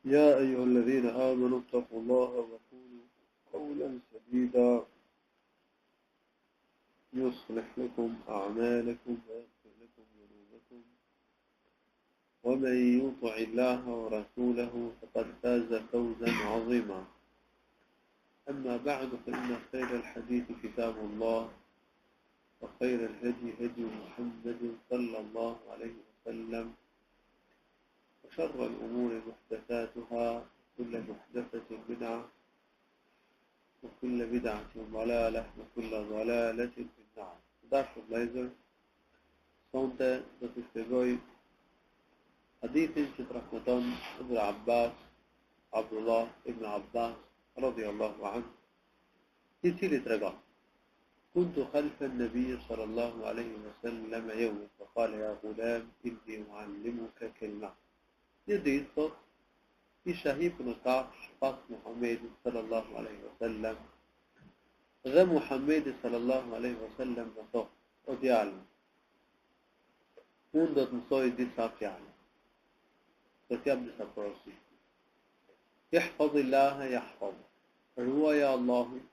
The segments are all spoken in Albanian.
يا أيها الذين آمنوا اتقوا الله وقولوا قولا سديدا يصلح لكم أعمالكم ويغفر لكم ذنوبكم ومن يطع الله ورسوله فقد فاز فوزا عظيما. أما بعد فإن خير الحديث كتاب الله وخير الهدي هدي محمد صلى الله عليه وسلم وشر الأمور محدثاتها كل محدثة بدعة وكل بدعة ضلالة وكل ضلالة في النار. Dashur vëllezër, sonte do të shpjegoj hadithin që transmeton Abdullah ibn Abbas radhiyallahu anhu, i cili tregon: كنت خلف النبي صلى الله عليه وسلم يوما فقال يا غلام إني أعلمك كلمة. Një ditë thot, isha hipur në kafsh pas Muhamedit sallallahu alaihi wasallam dhe Muhamedi sallallahu alaihi wasallam më thot: o djalë, unë do të mësoj disa fjalë, do të jap disa porosi. Ihfazillaha yahfaz, ruaj Allahun,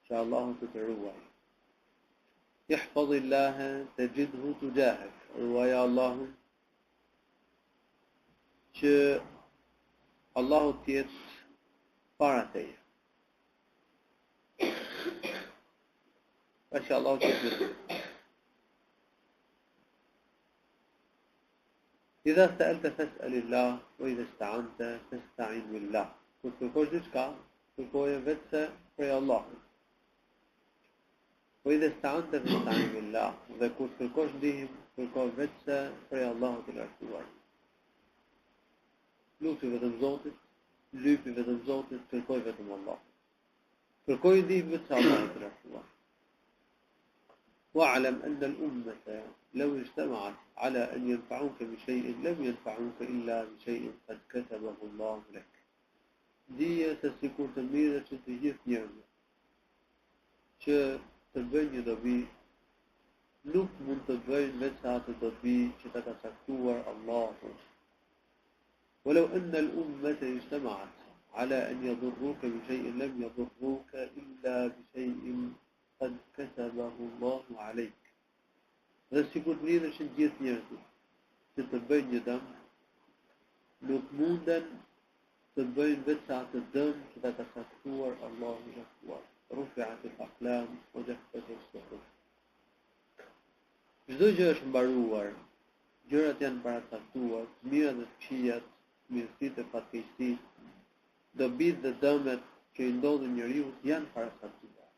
që Allahu të ruaj. Ihfazillaha tajidhu tujahak, ruaj Allahun, që Allahu të jetë para teje. Që Allahu të jetë në ty. Idha sa'alta fas'alillah wa idha ista'anta fasta'in billah. Kur kërkosh diçka, kërkoje vetëse prej Allahut. Wa idha ista'anta fasta'in billah. Dhe kur kërkosh ndihmë, kërko vetëse prej Allahut të lartësuar. Luti vetëm Zotit, lypi vetëm Zotit, kërkoj vetëm Allah. Kërkoj ndihmë vetëm Allahut të lartësuar. واعلم أن الأمة لو اجتمعت على أن ينفعوك بشيء لم ينفعوك إلا بشيء قد كتبه الله لك. Dije se sikur të mirë që të gjithë njerëzit që të bëjnë një dobi, nuk mund të bëjnë veç atë dobi që ta ka caktuar Allahu. ولو أن الأمة اجتمعت على أن يضروك بشيء لم يضروك إلا بشيء قد كتبه الله عليك. Dhe sikur të mirë që gjithë njerëzit që të bëjnë një dëm, nuk munden të bëjnë veç atë dëm që ta ka caktuar Allahu i lartësuar. Rufi'at al-aqlam wa jaffat as-suhuf. Çdo gjë është mbaruar, gjërat janë paracaktuar, të mirat dhe të këqijat, mirësitë e fatkeqësisë, dobitë dhe dëmet që i ndodhin njeriu janë paracaktuar,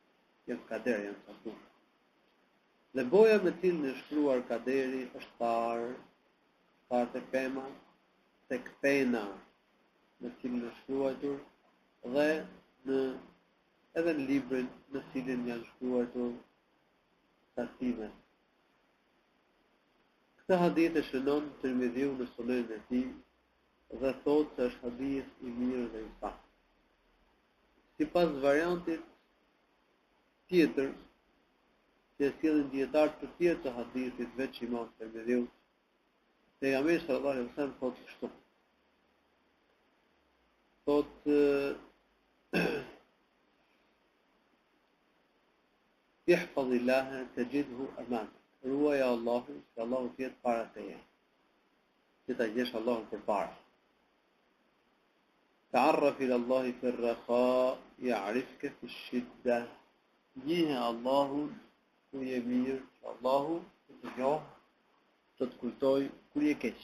janë kader, janë caktuar. Dhe boja me cilën është shkruar kaderi është parë tek pema, tek pena me cilën është shkruar dhe edhe në librin në cilin janë shkruar taksimet. Këtë hadith e shënon Tirmidhiu në Sunenin e tij dhe thotë se është hadith i mirë dhe i saktë. Sipas variantit tjetër që e sjellin dietarë të tjerë të hadithit veç Imam Tirmidhiu, pejgamberi sallallahu alaihi wasallam thotë kështu. Thotë ihfazillaha tajidhu amamak. Ruaj Allahun, që Allahu të jetë para teje. Që ta gjesh Allahun përpara. Ta'arraf ila Allahi fi ar-raha ya'rifka fi ash-shidda. Njihe Allahun kur je mirë, që Allahu të njohë, të të kujtoj kur je keq.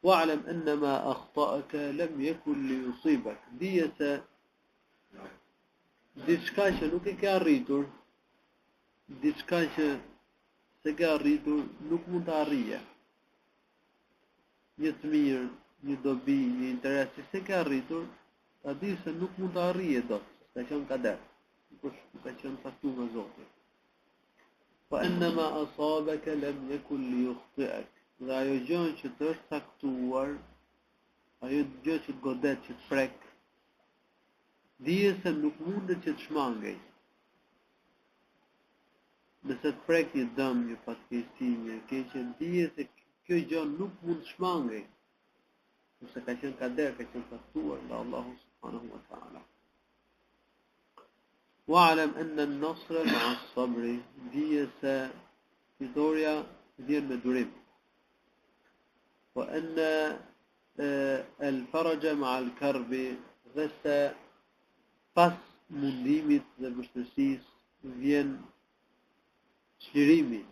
Wa'lam anna ma akhta'aka lam yakun li yusibak. Dije se diçka që nuk e ke arritur, diçka që se ke arritur nuk mund të arrije. Një të mirë, një dobi, një interes që se ke arritur, ta di se nuk mund të arrije dot, ka qenë kader, nuk ka qenë caktuar nga Zoti. Fa innama asabaka lam yakun li yukhti'ak. Dhe ajo gjë që të është caktuar, ajo gjë që të godet, që të prek, dije se nuk mundet që të shmangej. Nëse të prek një dëm, një fatkeqësi, një keqe, dije se kjo gjë nuk mund të shmangej. ose ka qenë kader, ka qenë caktuar nga Allahu subhanahu wa ta'ala. Wa'lam anna an-nasra ma'a as-sabri, dije se fitoria vjen me durim. Wa anna al-faraja ma'a al-karbi, dhe se pas mundimit dhe vështirësisë vjen çlirimi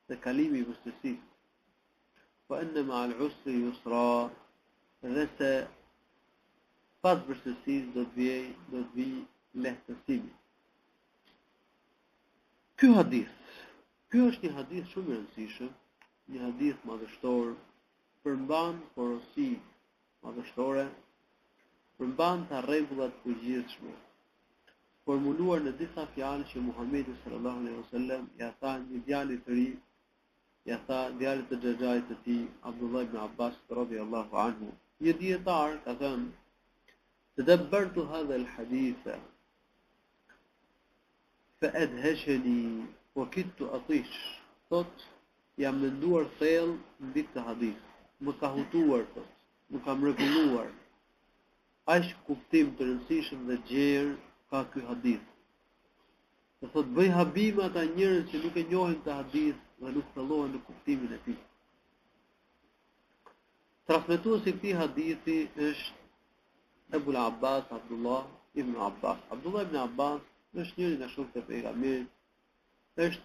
dhe kalimi i vështirësisë. Wa anna ma'a al-usri yusra, dhe se pas vështirësisë do të vijë lehtësimi. Ky është një hadith shumë i rëndësishëm, një hadith madhështor, përmban porosi madhështore, përmban të rregullat përgjithshme, formuluar në disa fjalë që Muhamedi sallallahu alaihi wasallam ja tha një djalit të ri, ja tha djalit të xhaxhait të tij, Abdullah ibn Abbas radhiyallahu anhu. Një dietar ka thënë: "Tadabbartu hadha al-hadith fa adhashani wa kittu atish." Thot, jam menduar thellë mbi këtë hadith. Më ka hutuar, thot, më ka mrekulluar. Aq kuptim të rëndësishëm dhe gjerë ka ky hadith. Dhe thot, bëj habime ata njerëz që nuk e njohin këtë hadith dhe nuk thellohen në kuptimin e tij. Transmetuesi i këtij hadithi është Ebul Abbas Abdullah ibn Abbas. Abdullah ibn Abbas është njëri nga shokët e pejgamberit, është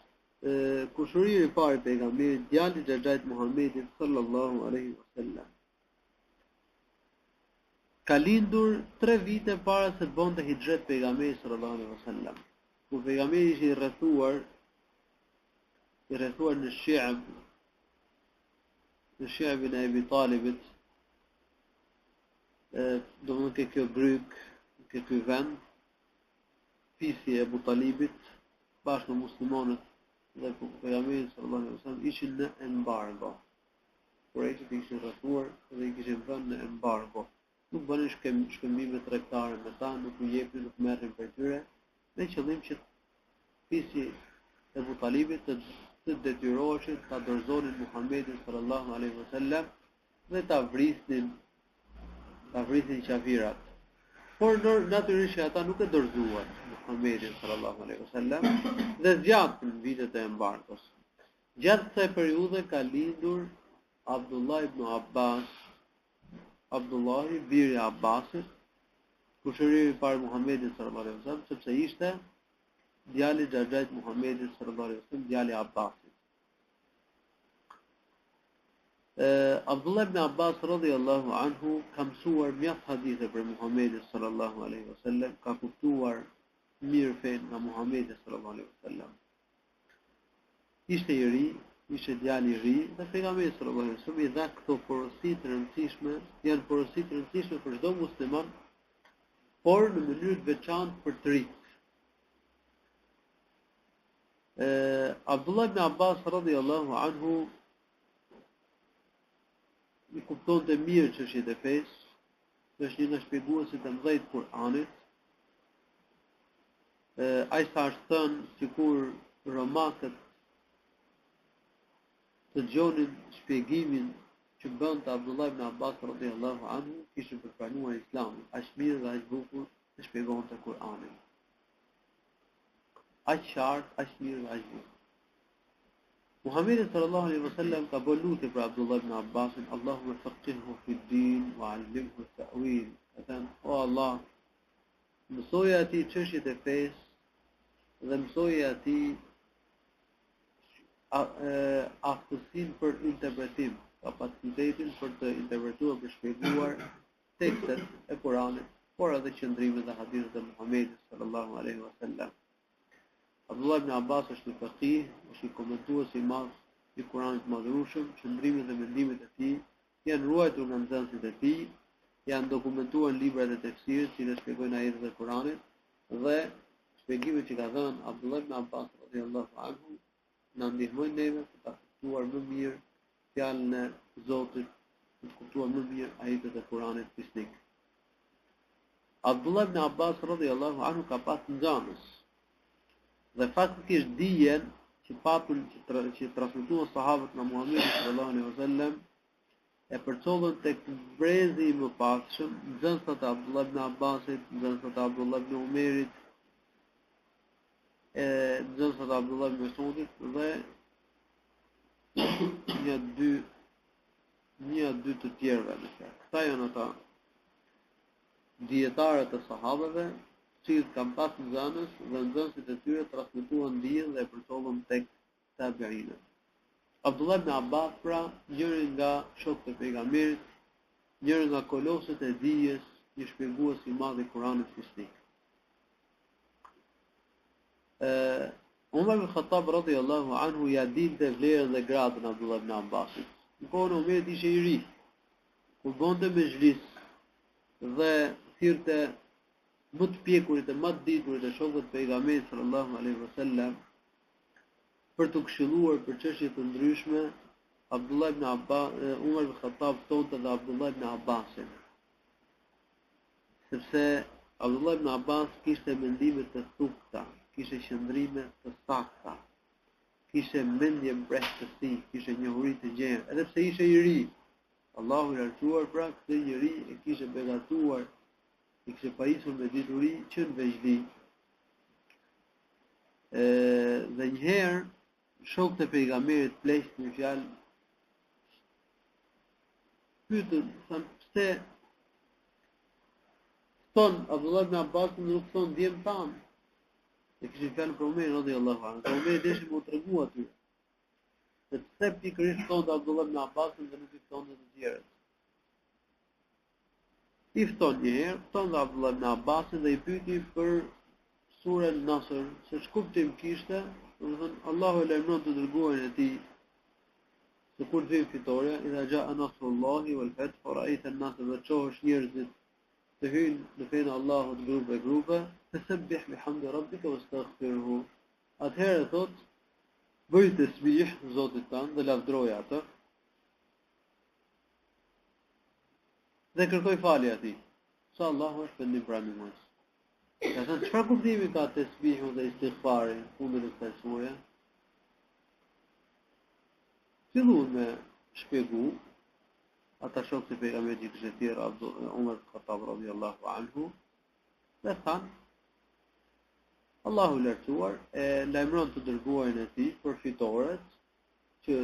kushëriri i parë i pejgamberit, djali i xhaxhait Muhamedit sallallahu alaihi wasallam. Ka lindur 3 vite para se të bënte hijret pejgamberi sallallahu alaihi wasallam. Kur pejgamberi ishte i rrethuar në shi'bin e Abi Talibit, do më ke kjo bryg, ke ky vend, fisi e Abu Talibit, bashkë me muslimanët dhe pejgamberi sallallahu alaihi wasallam ishin në embargo. Kurajshit ishin rrethuar dhe i kishin vënë në embargo. Nuk bënin shkëmbime tregtare me ta, nuk u jepnin, nuk merrin për tyre, me qëllim që fisi e Abu Talibit të detyroheshin ta dorëzonin Muhamedit sallallahu alaihi wasallam dhe ta vrisnin qafirat. Por natyrisht ata nuk e dorëzuan Muhamedit sallallahu alaihi wasallam dhe zgjatën vitet e embargos. Gjatë kësaj periudhe ka lindur Abdullah ibn Abbas, Abdullahi, biri i Abbasit, kushëriri i parë Muhamedit sallallahu alaihi wasallam, sepse ishte djali i xhaxhait Muhamedit sallallahu alaihi wasallam, djali i Abbasit. Abdullah ibn Abbas radhiyallahu anhu ka mësuar mjaft hadithe për Muhamedit sallallahu alaihi wasallam, ka kuptuar mirë fen nga Muhamedi sallallahu alaihi wasallam. Ishte i ri, ishte djali i ri, dhe pejgamberi sallallahu alaihi wasallam i dha këto porosi të rëndësishme, janë porosi të rëndësishme për çdo musliman, por në mënyrë të veçantë për të rinj. Abdullah ibn Abbas radhiyallahu anhu i kuptonte mirë çështjet e fesë, është një nga shpjeguesit e mëdhenj të Kur'anit. Ai sa është thënë sikur romakët të dëgjonin shpjegimin që bënte Abdullah ibn Abbas radhiyallahu anhu, kishin përpranuar Islamin, aq mirë dhe aq bukur të shpjegonte Kur'anin. Aq qartë, aq mirë dhe aq bukur. Muhamedi sallallahu alaihi wasallam ka bërë lutje për Abdullah ibn Abbasin, Allahumma faqihhu fid-din wa 'allimhu at-ta'wil. O Allah, mësoje atij çështjet e fesë dhe mësoje atij aftësinë për interpretim, kapacitetin për të interpretuar, për shpjeguar tekstet e Kuranit, por edhe qëndrimet dhe hadithet e Muhamedit sallallahu alaihi wasallam. Abdullah ibn Abbas është një faqih, është një komentues i madh i Kuranit madhërueshëm, qëndrimet dhe mendimet e tij janë ruajtur nga nxënësit e tij, janë dokumentuar në librat e tefsirit që shpjegojnë ajetet e Kuranit dhe shpjegimet që ka dhënë Abdullah ibn Abbas radhiyallahu anhu na ndihmojnë neve për ta kuptuar më mirë fjalën e Zotit, për të kuptuar më mirë ajetet e Kuranit fisnik. Abdullah ibn Abbas radhiyallahu anhu ka pas nxënës dhe faktikisht dijen që patën që transmetuan sahabët nga Muhamedi sallallahu alaihi wasallam e përcollën tek brezi I mëpasshëm, nxënësat e Abdullah ibn Abbasit, nxënësat e Abdullah ibn Umerit, nxënësat e Abdullah ibn Mesudit dhe një dy të tjerëve në fakt. Këta janë ata dietarët e sahabeve, që kanë pas nxënës dhe nxënësit e tyre transmetuan dijen dhe e përcollën tek tabiinët. Abdullah ibn Abbas pra, njëri nga shokët e pejgamberit, njëri nga kolosët e dijes, një shpjegues I madh I Kuranit fisnik. Umar ibn Khattab radhiyallahu anhu ja dinte vlerën dhe gradën e Abdullah ibn Abbasit. Në kohën e Omerit ishte I ri. Kur bonte me zhlis dhe thirrte më të pjekurit e më të diturit e shokët e pejgamberit sallallahu alaihi wasallam për të këshilluar për çështje të ndryshme, Abdullah ibn Abbas, Umar ibn Khattab thonte dhe Abdullah ibn Abbasin. Sepse Abdullah ibn Abbas kishte mendime të thukta, kishte qëndrime të sakta, kishte mendje mbrehtësi, kishte njohuri të gjerë, edhe pse ishte I ri. Allahu I lartësuar pra këtë njeri e kishte begatuar, I kishte pajisur me dituri që në veçdi. Dhe njëherë shokët e pejgamberit pleqt në fjalë pyetën, thanë pse thon Abdullah ibn Abbas nuk thon djem tan. E kishin fjalë për Omer radhiyallahu anhu. Omer deshi mu tregu aty. Se pse pikërisht thon Abdullah ibn Abbas dhe nuk I thon të tjerët. I fton një herë, thon Abdullah ibn Abbas dhe I pyeti për surën Nasr, se ç'kuptim kishte, domethënë Allahu e lajmëron të dërguarin e tij se kur të vijë fitoria, idha jaa nasrullahi wal fath, ra'aita an-nasa dhe çohesh njerëzit të hyjnë në fenë Allahut grupe, fasabbih bihamdi rabbika wastaghfirhu. Atëherë thot, bëj tasbih Zotit tanë dhe lavdroj atë. Dhe kërkoj falje atij. Sa Allahu është pendim pranues. Ka thënë çfarë kuptimi ka tasbihu dhe istighfari fundin e kësaj sure? Filluan me shpjegu ata shokët e pejgamberit që kishte thirrë Umar ibn Khattab radhiyallahu anhu, dhe thanë Allahu I lartësuar e lajmëron të dërguarin e tij për fitoret që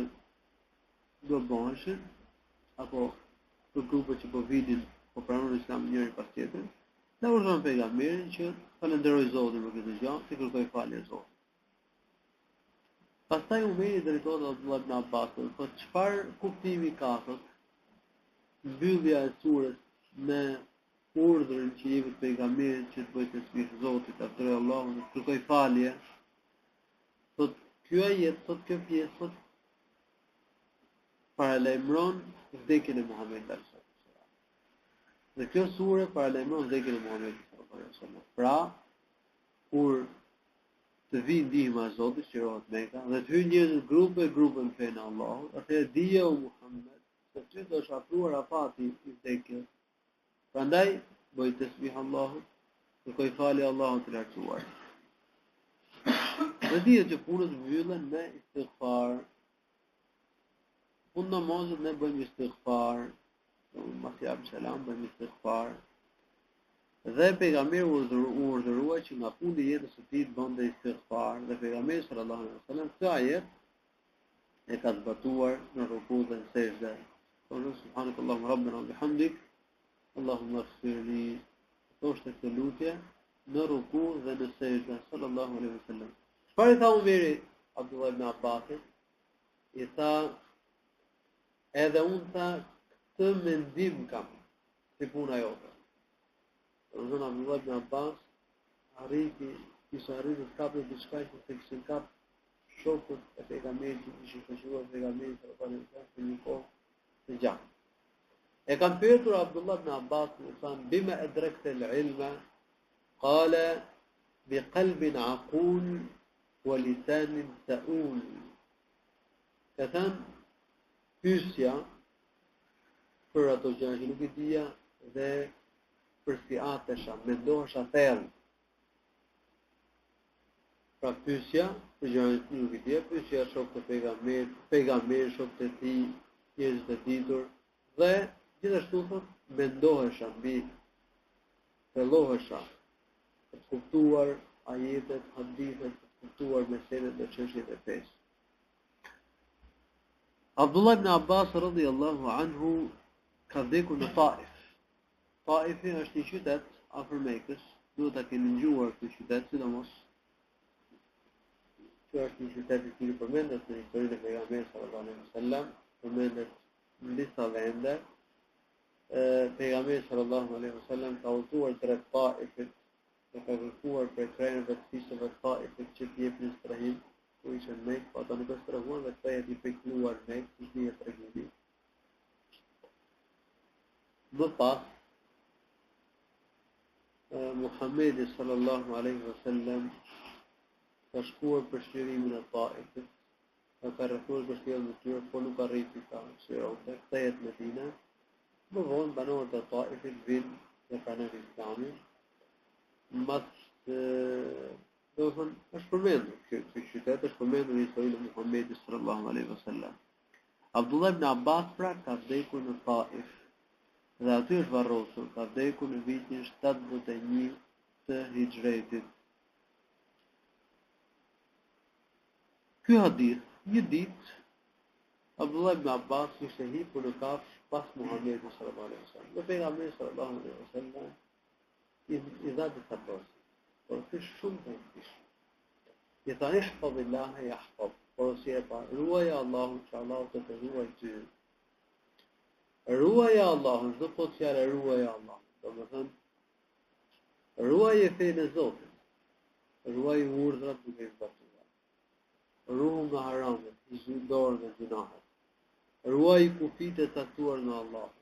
do bëheshin apo për grupet që po vidin, po pranojnë Islamin njëri pas tjetrit. Dhe urdhëron pejgamberin që falenderoj Zotin për këtë gjë, të kërkoj falje Zotit. Pastaj Umeri drejtohet Abdullah ibn Abbasit, thotë çfarë kuptimi ka thotë mbyllja e surës me urdhrin që jepet pejgamberit që të bëjë tasbih Zotit, adhuroj Allahun, të kërkoj falje. Thotë ky ajet, thotë kjo pjesë, thotë paralajmëron vdekjen e Muhamedit sallallahu alaihi wasallam. Dhe kjo sure paralajmëron vdekjen e Muhamedit sallallahu alaihi wasallam. Pra, kur të vijë ndihma e Zotit, qirohet Mekka, dhe të hyjnë njerëzit grupe në fenë e Allahut, atëherë dije o Muhammed, se ty do është afruar afati I vdekjes. Prandaj, bëj tasbih Allahut, kërkoj falje Allahut të lartësuar. Dhe dije që punët mbyllen me istighfar. Punë namazit ne bëjmë istighfar, mas japim selam bëjmë istighfar. Dhe pejgamberi urdhërua që nga fundi I jetës së tij të bënte istighfar, dhe pejgamberi sallallahu alaihi wasallam këtë ajet e ka zbatuar në ruku dhe në sejdë. Subhanakallahumma rabbana wa bihamdik, Allahumma ighfirli. Thoshte këtë lutje në ruku dhe në sejdë sallallahu alaihi wasallam. Çfarë I tha Umeri Abdullah ibn Abbasit? I tha edhe unë tha këtë mendim kam si puna jote. Zonë Abdullah ibn Abbas kisha arriti të kapë diçka që se kishin kapë shokët e pejgamberit që kishin këshilluar pejgamberin sallallahu alaihi wasallam për një kohë të gjatë. E kanë pyetur Abdullah ibn Abbas, më thanë, bima adrakta al-ilma? Qala bi qalbin aqul wa lisanin sa'ul. Ka thënë pyesja për ato gjëra që nuk I dija dhe për si atesha, mendohesha thellë. Pra pyesja për gjëra që nuk I dija, pyesja shokët e pejgamberit, shokët e tij, njerëz të ditur, Dhe gjithashtu thot mendohesha mbi fillohesha të kuptuar ajetet, hadithet, të kuptuar meselet dhe çështjet e fesë. Abdullah ibn Abbas radhiyallahu anhu ka vdekur në Taif. Taifi është një qytet afër Mekës, duhet ta keni dëgjuar këtë qytet, sidomos që është një qytet i cili përmendet në historinë e pejgamberit sallallahu alaihi wasallam, përmendet në disa vende. Pejgamberi sallallahu alaihi wasallam ka udhëtuar drejt Taifit, dhe ka kërkuar për krejnëve të fisëve të Taifit që t'i jepnin strehim, ku ishte në Mekë, po ata nuk e strehuan dhe këta jeti pejkluar në Mekë, që t'i e tregimi. Më pas, Muhammedi sallallahu alaihi wasallam ka shkuar për shërimin e Taifit, ka rrethuar kështjellën e tyre, por nuk arriti ta shëronte, kthehet në Medinë. Më vonë banorët e Taifit vinë dhe pranojnë Islamin. Është përmendur ky qytet, është përmendur në historinë e Muhamedit sallallahu alaihi wasallam. Abdullah ibn Abbas pra ka vdekur në Taif. Dhe aty është varrosur, ka vdekur në vitin 71 të Hijretit. Ky hadith, një ditë Abdullah ibn Abbas ishte hipur në kafsh pas Muhamedit sallallahu alaihi wasallam. Dhe pejgamberi sallallahu alaihi wasallam i dha disa porsi. Por kish shumë të kish. I tha ihfazillah yahfaz. Porsi e parë, ruaj Allahun që Allahu të ruaj ty. Ruaj Allahun, çdo po fjalë ruaj Allahun. Domethënë ruaj e fenë e Zotit. Ruaj urdhrat duke i zbatuar. Ruaj nga haramet, dorë nga gjunahet. Ruaj kufit e caktuar nga Allahu.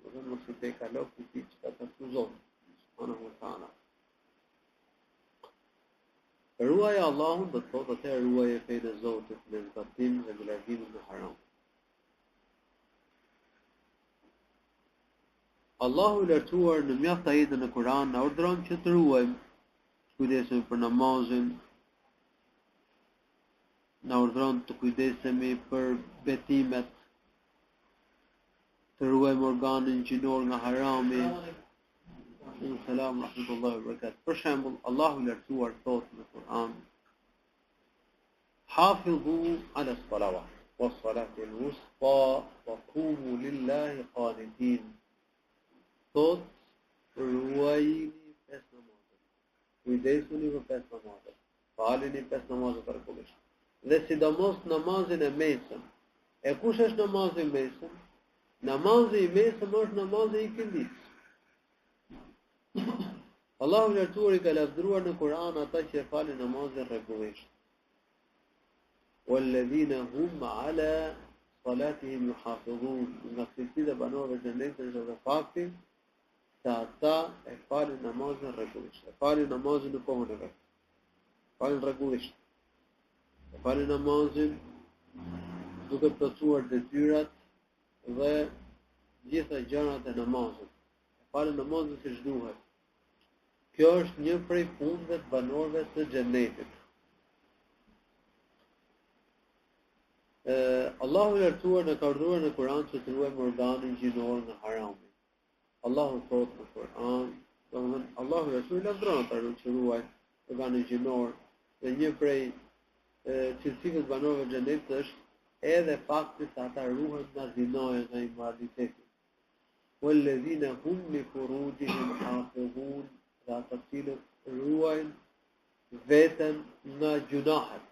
Domethënë mos i pekalo kufit që ka caktuar Zoti. Ruaj Allahun do të thotë atë ruaj e fejnë e Zotit me zbatim dhe me largimin nga haram. Allahu i lartësuar në mjaft ajete në Kur'an na urdhëron që të ruajmë, të kujdesemi për namazin, na urdhëron të kujdesemi për betimet, të ruajmë organin gjinor nga harami. Selam rahmetullahi wa barakatuh. Për shembull, Allahu i lartësuar thotë në Kur'an: "Hafidhu 'ala as-salawat was-salati al-wusta wa qumu lillahi qanitin." Thotë, ruajini 5 namazet. Kujdesuni për 5 namazet. Falini 5 namazet rregullisht. Dhe sidomos namazin e mesëm. E kush është namazi i mesëm? Namazi i mesëm është namazi i ikindis. Allahu i lartësuar i ka lavdëruar në Kur'an ata që e falin namazin rregullisht. Walladhina hum 'ala salatihim yuhafizun. Nga cilësitë e banorëve të xhenetit është edhe fakti se ata e falin namazin rregullisht. E falin namazin në kohën e vet. Falin rregullisht. E falin namazin duke plotësuar detyrat dhe gjitha gjërat e namazit. E falin namazin siç duhet. Kjo është një prej punëve të banorëve të xhenetit. Allahu i lartësuar na ka urdhëruar në Kur'an që të ruajmë organin gjinor nga harami. Allahu thotë në Kur'an, domethënë Allahu i lartësuar lavdëron ata që ruajnë organin gjinor, dhe një prej cilësive të banorëve të xhenetit është edhe fakti se ata ruhen nga zinaja, nga imoraliteti. Walladhina hum li furujihim hafizun. Dhe ata cilët ruajnë veten nga gjunahet,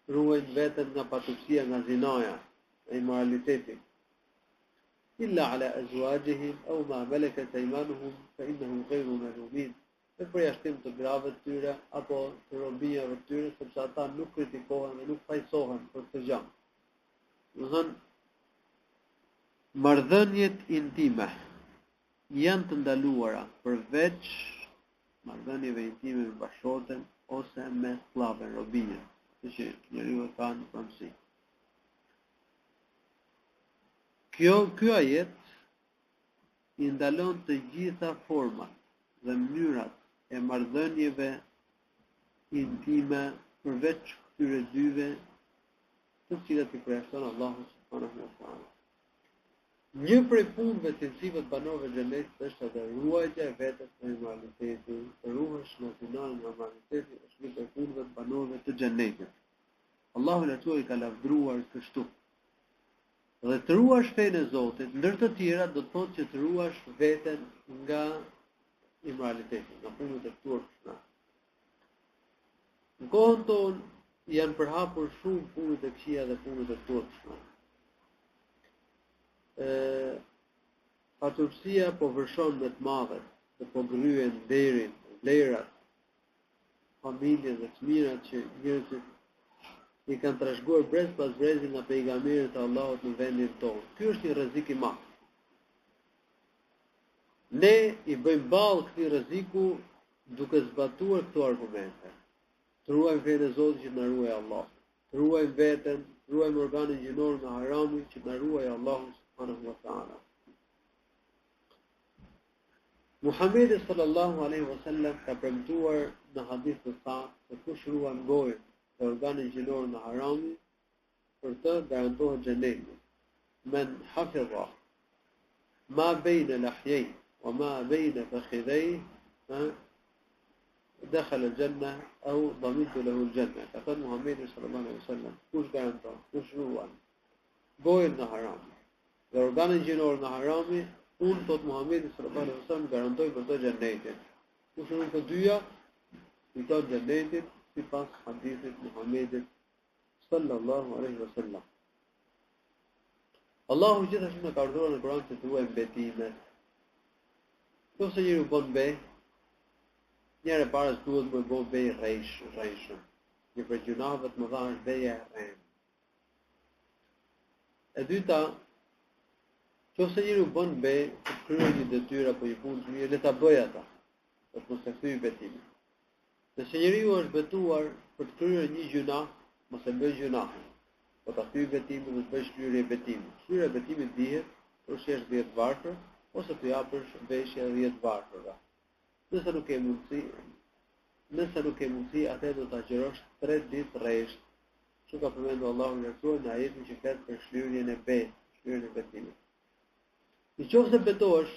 ruajnë veten nga patutësia, nga zinaja, nga imoraliteti. Illa ala azwajihim aw ma malakat aymanuhum fa innahum ghayru malumin. Në përjashtim të grave të tyre apo të robinjave të tyre, sepse ata nuk kritikohen dhe nuk fajsohen për këtë gjë. Do thënë, marrëdhëniet intime janë të ndaluara përveç marrëdhënieve intime me bashkëshorten ose me sllaven, robinjen, që njeriu e ka në pronësi. Ky ajet i ndalon të gjitha format dhe mënyrat e marrëdhënieve intime përveç këtyre dyve, të cilat i përjashton Allahu subhanahu wa taala. Një prej punëve të cilësive të banorëve të xhenetit është edhe ruajtja e vetes nga immoraliteti, ruhesh nga zina nga immoraliteti është një prej punëve të banorëve të xhenetit. Allahu lartësuar i ka lavdruar kështu. Dhe të ruash fenë e Zotit, ndër të tjera do të thotë që të ruash veten nga immoraliteti, nga punët e turpshme. Në kohën tonë janë përhapur shumë punët e këqija dhe punët e turpshme. Paturësia po vërshon me të madhet, dhe po gryen nderin, vlerat, familjen dhe çmirat që njerëzit i kanë trashëguar brez pas brezi nga pejgamberët e Allahut në vendin tonë. Ky është një rrezik i madh. Ne i bëjmë ballë këtij rreziku duke zbatuar këto argumente. Të ruajmë fenë e Zotit që na ruaj Allah. Të ruajmë veten, të ruajmë organin gjinor nga harami që na ruaj Allahu subhanahu wa taala. Muhamedi sallallahu alaihi wasallam ka premtuar në hadith të saktë se kush ruan gojën dhe organin gjinor nga harami, për të garantohet xheneti. Men hafidha ma bejnë lahjej wa ma bejnë fakhidhej dakhala al-janna au dhamintu lahu al-janna. Ka thënë Muhamedi sallallahu alaihi wasallam, kush garanton, kush ruan gojën nga harami dhe organin gjinor nga harami, unë thot Muhamedi sallallahu alaihi wasallam garantoj për të xhenetin. Kush ruan të dyja, fiton xhenetin sipas hadithit Muhamedit sallallahu alaihi wasallam. Allahu gjithashtu na ka urdhëruar në Kur'an të ruajmë betimet. Nëse njeriu bën be, njëre parës duhet më bo bej rrejshëm. Një për gjunave të më dha është beja e rrejmë. E dyta, nëse njeriu bën be, të kryer një detyrë apo një punë të mirë, le ta bëj ata, për të mos e thyej betimin. Nëse njeriu është betuar për të kryer një gjuna, mos e bëj gjunahin. Po ta thyej betimin dhe të bëj shlyerje e betimit. Shlyerja e betimit dihet për shesh 10 varfër ose të japësh veshje 10 varfërve. Nëse nuk ke mundësi, atëherë do ta agjërosh 3 ditë rresht. Çu ka përmendur Allahu në Kur'an në ajetin që flet për shlyerjen e betimit. Nëse betohesh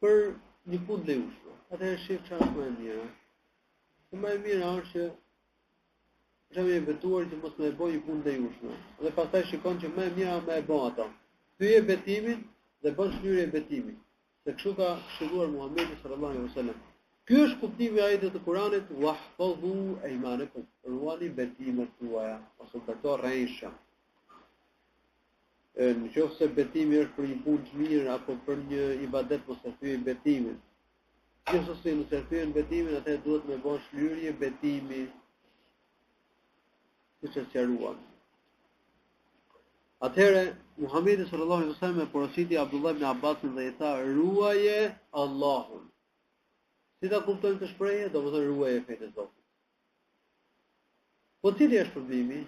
për një punë lejushme, atëherë shih çfarë është më e mirë. Më e mira është që jam i betuar që mos më bëj një punë lejushme. Dhe pastaj shikon që më e mira më e bën ato. Thyje betimin dhe bën shlyerje e betimit. Se kështu ka këshilluar Muhamedi sallallahu alaihi wasallam. Ky është kuptimi i ajetit të Kuranit: "Wahfadhu aymanakum", ruani betimet tuaja, ose beto rrejshëm. Nëse betimi është për një punë të mirë apo për një ibadet, mos e thyej betimin. Nëse thyej betimin, atëherë duhet me bësh shlyerje betimi, siç e sqaruam. Atëherë Muhamedi sallallahu alaihi wasallam e porositi Abdullah ibn Abbasin dhe i tha: "Ruaje Allahun." Si ta kuptojmë këtë shprehje? Domethënë ruaje fetë e Zotit. Po cili është shpërbimi?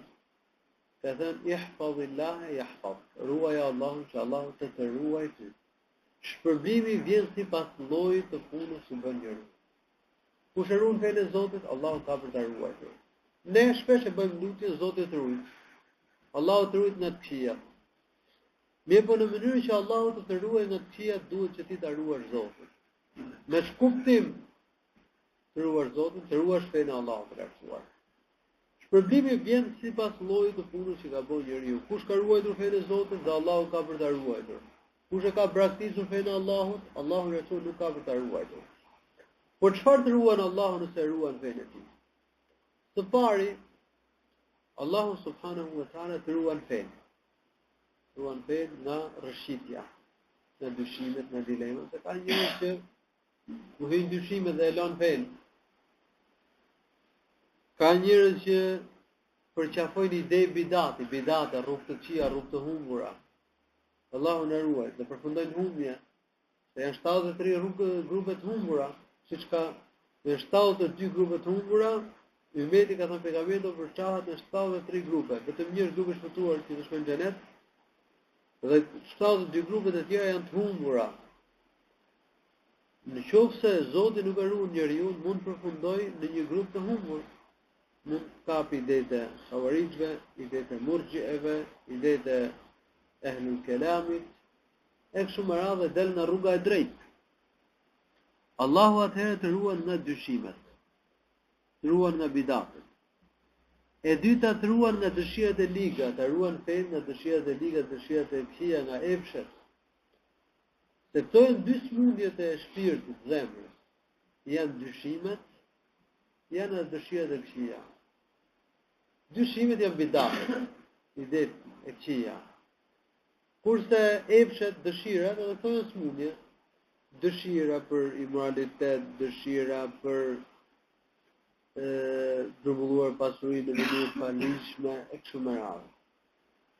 Ka thënë: "Ihfazillah yahfaz." Ruaje Allahun që Allahu të ruaj ty. Shpërbimi vjen sipas llojit të punës që bën njeriu. Kush e ruan fenë e Zotit, Allahu ka për ta ruajtur. Ne shpesh e bëjmë lutje Zotit ruaj. Allahu të ruaj nga të këqijat. Mirë, po në mënyrë që Allahu të ruaj nga të këqijat, duhet që ti ta ruash Zotin. Me shkuptim të ruash Zotin, të ruash fenë e Allahut të lartësuar. Shpërblimi vjen sipas llojit të punës që ka bërë njeriu. Kush ka ruajtur fenë e Zotit, dhe Allahu ka për ta ruajtur. Kush e ka braktisur fenë e Allahut, Allahu lartësuar nuk ka për ta ruajtur. Por çfarë të ruan Allahu nëse ruan fenë e tij? Së pari, Allahu subhanahu wa taala të ruan fenë. Ruan fenë nga rrëshqitja, nga dyshimet, nga dilemat. Se ka njerëz që muhin dyshimet dhe e lën fenë. Ka njerëz që përqafojnë ide bidate, rrugë të këqija, rrugë të humbura. Allahu na ruaj dhe përfundojnë humbje. Se janë 73 grupe të humbura, siç ka në 72 grupe të humbura, Ymeti ka thënë pejgamberi do përçahet në 73 grupe. Vetëm një grup është shpëtuar që të shkojnë në xhenet. Dhe 72 grupet e tjera janë të humbura. Nëse Zoti nuk e ruan njeriu, mund përfundoj në një grup të humbur. Mund kapi idetë e havarijve, idetë e murxhieve, idetë e ehlul kelamit, e kështu me radhë del në rruga e drejtë. Allahu atëherë të ruan nga dyshimet, të ruan nga bidatët. E dyta të ruan nga dëshirat e liga, të ruan fen nga dëshirat e liga, dëshirat e këqija, nga epshet. Se këto janë dy smundjet e shpirtit, zemrës. Janë dyshimet, janë edhe dëshirat e këqija. Dyshimet janë bidatët, idet e këqija. Kurse epshet, dëshirat, edhe këto janë smundje. Dëshira për imoralitet, dëshira për grumbulluar pasurinë në mënyrë falishme e kështu me radhë.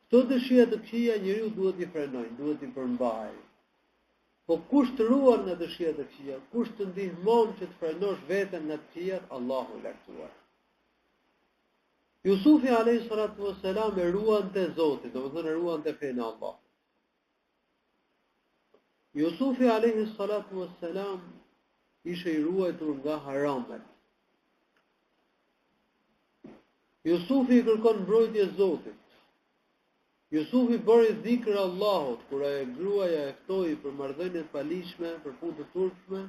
Këto dëshira të këqija njeriu duhet i frenojë, duhet i përmbajë. Po kush të ruan nga dëshirat e këqija, kush të ndihmon që të frenosh veten nga të këqijat, Allahu i lartësuar. Jusufi alayhi salatu wassalam e ruante Zotin, domethënë e ruante fenë e Allahut. Jusufi alayhi salatu wassalam ishte i ruajtur nga haramet. Jusufi i kërkon mbrojtje Zotit. Jusufi bëri dhikr Allahut kur ajo gruaja e ftoi për marrëdhënie të palishme, për punë të turpshme.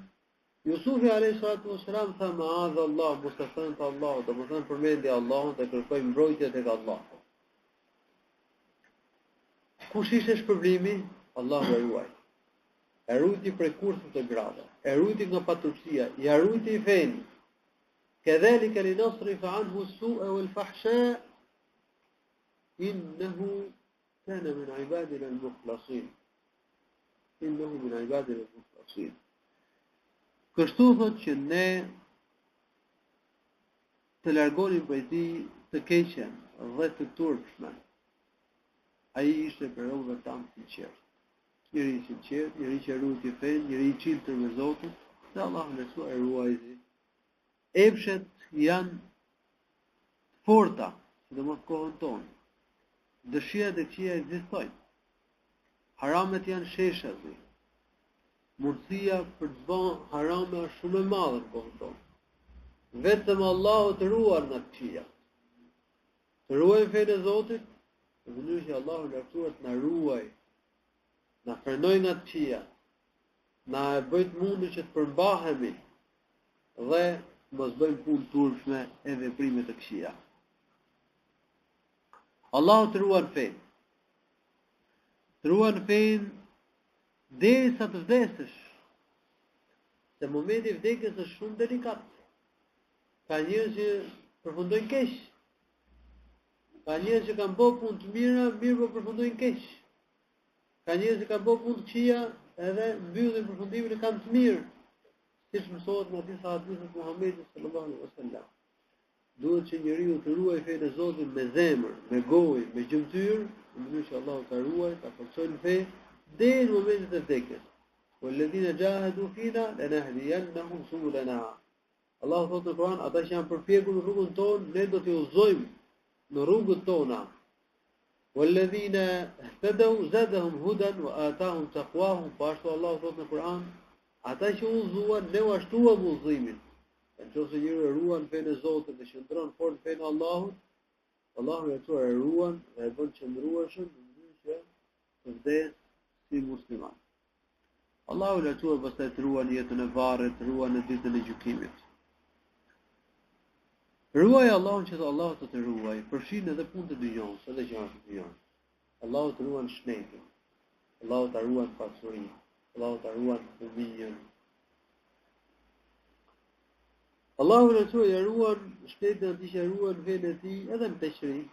Jusufi alayhi salatu wassalam tha ma'adha Allah, mos të thënë të Allahut, domethënë përmendje Allahut dhe kërkoi mbrojtje tek Allahu. Kush ishte shpërblimi? Allahu e ruaj. E rujti prej kurthit të grave, e rujti nga paturësia, ja rujti i fenë. Kedhalika linasrifa anhu as-su'a wal-fahsha innahu kana min ibadina al-mukhlasin. Innahu min ibadina al-mukhlasin. Kështu thot që ne të largonim prej tij të keqen dhe të turpshme. Ai ishte për robët tanë sinqert. Njëri i sinqert, njëri që ruajti fenë, njëri i çiltër me Zotin, dhe Allahu e ruajti. Epshet janë forta, sidomos kohën tonë. Dëshirat e këqija ekzistojnë. Haramet janë sheshazi. Mundësia për të bërë harame është shumë e madhe në kohën tonë. Vetëm Allahu të ruan nga të këqija. Të ruajmë fenë e Zotit, në mënyrë që Allahu lartësuar të na ruaj, na frenoj nga të këqija, na e bëjt mundur që të përmbahemi dhe mos bëjmë punë turpshme e veprime të këqija. Allahu të ruan fenë. Të ruan fenë derisa të vdesësh. Se momenti i vdekjes është shumë delikat. Ka njerëz që përfundojnë keq. Ka njerëz që kanë bërë punë të mira, mirë po përfundojnë keq. Ka njerëz që kanë bërë punë të këqija, edhe mbyllin përfundimin e kanë të mirë. Siç mësohet nga disa hadithe të Muhamedit sallallahu alaihi wasallam. Duhet që njeriu të ruajë fenë e Zotit me zemër, me gojë, me gjymtyr, në mënyrë që Allahu ta ruajë, ta forcojë fe deri në momentin e vdekjes. Walladhina jahadu fina lanahdiyannahum subulana. Allahu thotë në Kur'an, ata që janë përpjekur në rrugën tonë, ne do t'i udhëzojmë në rrugët tona. Walladhina ihtadaw zadahum hudan wa atahum taqwahum. Pashtu Allahu thotë në Kur'an, ata që udhëzuan, ne u ashtuam udhëzimin. Nëse njeriu e ruan fenë e Zotit dhe qëndron fort në fenë e Allahut, Allahu e ruan dhe e bën qëndrueshëm në mënyrë që të vdes si musliman. Allahu e pastaj të ruan jetën e varrit, të ruan në ditën e gjykimit. Ruaj Allahun që Allahu të ruaj, përfshin edhe punë të dynjos, edhe gjëra të dynjos. Allahu të ruan shnetin, Allahu të ruan pasurinë, Allahu të ruan fëmijën. Allahu e ruan shtetin aty që ruan veten e tij edhe në teqëri.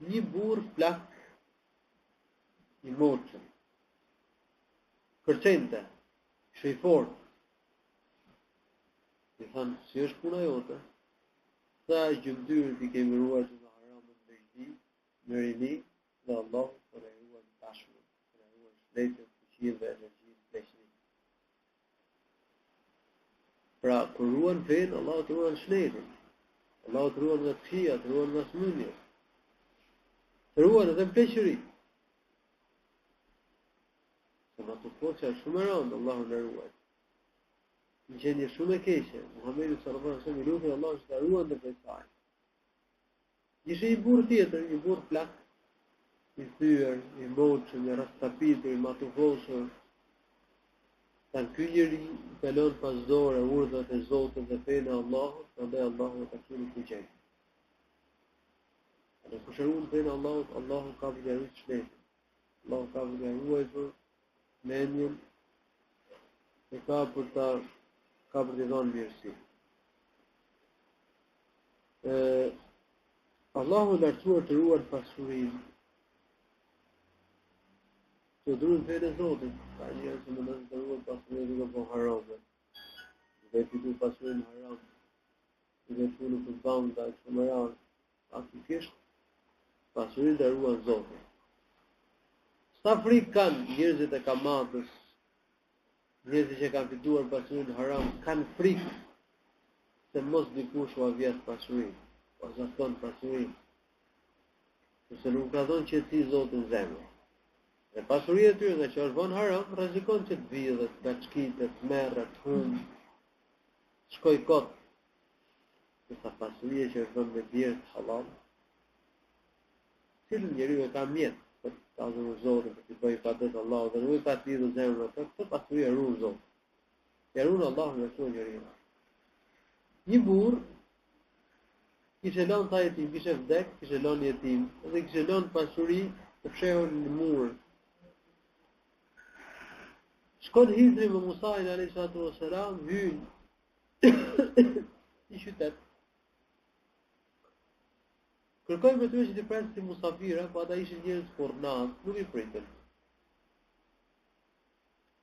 Një burr plak i moçën. Kërcente, shejfort. I thanë, si është puna jote? Sa gjymtyrët i kemi ruajtur nga haramët me zi, me rini, dhe Allah për e ruan tashmën, për e ruan shletën, fuqinë dhe energjinë të pleqëni. Pra, kur ruan fenë, Allah të ruan shletën. Allah të ruan nga të qia, të ruan nga smundjes. Të ruan edhe në pleqëri. Se ma të poqa shumë e rëndë, Allah në ruaj. Në gjendje shumë e keqe, Muhamedi sallallahu alaihi wasallam i lutë Allahu të ruan dhe prej saj. Ishte I burr tjetër, I burr plak, I thyer, I moçëm, I rastapitur, I matufosur. Tanë ky njeri kalon pas dore urdhat e Zotit dhe fenë e Allahut, prandaj Allahu ta çon në gjë. Në kushëruan fenë e Allahut, Allahu ka vlerësuar shnetin. Allahu ka vlerësuar mendjen e ka për të dhënë mirësi. Allahu lartësuar të ruan pasurinë. Të duhet fenë e Zotit, ka njerëz që mendojnë të ruan pasurinë duke po harame. Dhe fitu pasurinë haram. Dhe punë të banda e kështu me radhë. Faktikisht pasurinë të ruan Zotit. Sa frikë kanë njerëzit e kamatës, njerëzit që kanë fituar pasurinë haram, kanë frikë se mos dikush u avjet pasurinë, o zakon pasurinë. Nëse nuk ka dhënë qetësi Zotit në zemër. Dhe pasuria e tyre nga që është bën haram, rrezikon që të vidhet, të çkitet, të merret, të humbë, shkoj kot. Sa pasuria që është bën me bjerë të halal, cilën njeriu e ka mjet, për ta dhënë Zotit, për të bëjë ibadet Allahut, dhe nuk ka të lidhur zemrën me të, këtë pasuri e ruan Zotit. E ruan Allahu me çdo njeriu. Një burr kishte lënë ta jetim, kishte vdek, kishte lënë jetim, dhe kishte lënë pasuri të fshehur në mur. Shkon Hizri me Musa'in alayhi salatu wassalam, hyn në qytet. Kërkoi me tyre që t'i presin si musafira, po ata ishin njerëz kornat, nuk I pritën.